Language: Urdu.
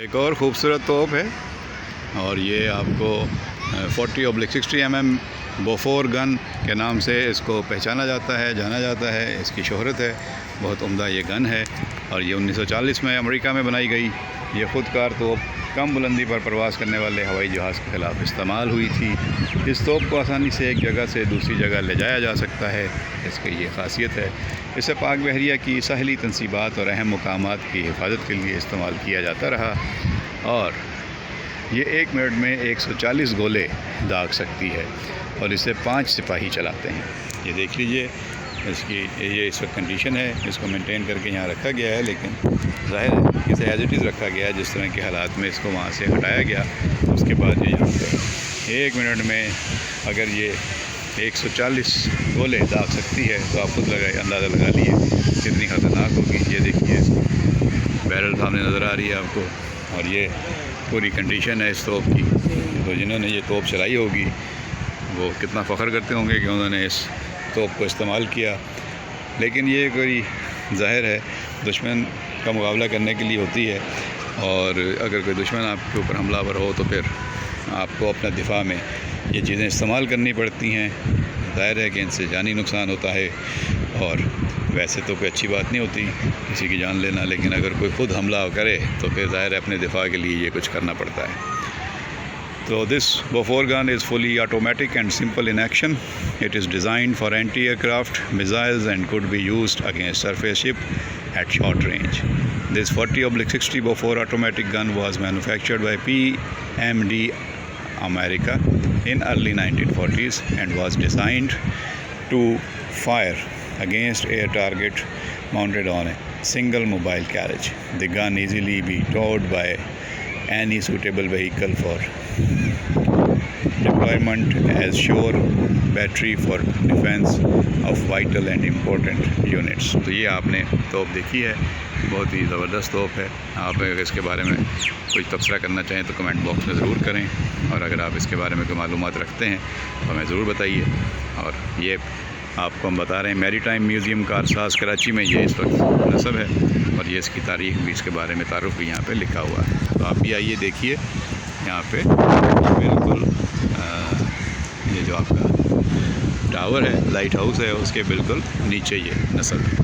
ایک اور خوبصورت توپ ہے اور یہ آپ کو 40/60 mm بوفور گن کے نام سے اس کو پہچانا جاتا ہے، جانا جاتا ہے، اس کی شہرت ہے، بہت عمدہ یہ گن ہے اور یہ 1940 میں امریکہ میں بنائی گئی۔ یہ خود کار توپ کم بلندی پر پرواز کرنے والے ہوائی جہاز کے خلاف استعمال ہوئی تھی۔ اس توپ کو آسانی سے ایک جگہ سے دوسری جگہ لے جایا جا سکتا ہے، اس کی یہ خاصیت ہے۔ اسے پاک بحریہ کی ساحلی تنصیبات اور اہم مقامات کی حفاظت کے لیے استعمال کیا جاتا رہا اور یہ 1 منٹ میں 140 گولے داغ سکتی ہے اور اسے 5 سپاہی چلاتے ہیں۔ یہ دیکھ لیجئے اس کی یہ اس وقت کنڈیشن ہے، اس کو مینٹین کر کے یہاں رکھا گیا ہے، لیکن ظاہر ہے اسے ایز اٹ از رکھا گیا ہے، جس طرح کے حالات میں اس کو وہاں سے ہٹایا گیا۔ اس کے بعد یہ یہاں پہ 1 منٹ میں اگر یہ 140 گولے داغ سکتی ہے تو آپ خود اندازہ لگا لیے کتنی خطرناک ہوگی۔ یہ دیکھیے بیرل سامنے نظر آ رہی ہے آپ کو اور یہ پوری کنڈیشن ہے اس توپ کی۔ تو جنہوں نے یہ توپ چلائی ہوگی وہ کتنا فخر کرتے ہوں گے کہ انہوں نے اس توپ کو استعمال کیا۔ لیکن یہ کوئی ظاہر ہے دشمن کا مقابلہ کرنے کے لیے ہوتی ہے اور اگر کوئی دشمن آپ کے اوپر حملہ آور ہو تو پھر آپ کو اپنا دفاع میں یہ چیزیں استعمال کرنی پڑتی ہیں۔ ظاہر ہے کہ ان سے جانی نقصان ہوتا ہے اور ویسے تو کوئی اچھی بات نہیں ہوتی کسی کی جان لینا، لیکن اگر کوئی خود حملہ کرے تو پھر ظاہر ہے اپنے دفاع کے لیے یہ کچھ کرنا پڑتا ہے۔ So this Bofors gun is fully automatic and simple in action. It is designed for anti-aircraft missiles and could be used against surface ship at short range. This 40/60 Bofors automatic gun was manufactured by PMD America in early 1940s and was designed to fire against air target mounted on a single mobile carriage. The gun easily be towed by any suitable vehicle for deployment as sure battery for defense of vital and important units. تو یہ آپ نے توپ دیکھی ہے، بہت ہی زبردست توپ ہے۔ آپ اگر اس کے بارے میں کوئی تبصرہ کرنا چاہیں تو کمنٹ باکس میں ضرور کریں اور اگر آپ اس کے بارے میں کوئی معلومات رکھتے ہیں تو ہمیں ضرور بتائیے۔ اور یہ آپ کو ہم بتا رہے ہیں میری ٹائم میوزیم کارساز کراچی میں یہ اس وقت نصب ہے اور یہ اس کی تاریخ بھی، اس کے بارے میں تعارف بھی یہاں پہ لکھا ہوا ہے۔ تو آپ بھی آئیے دیکھیے یہاں پہ بالکل یہ جو آپ کا ٹاور ہے، لائٹ ہاؤس ہے، اس کے بالکل نیچے یہ نصب ہے۔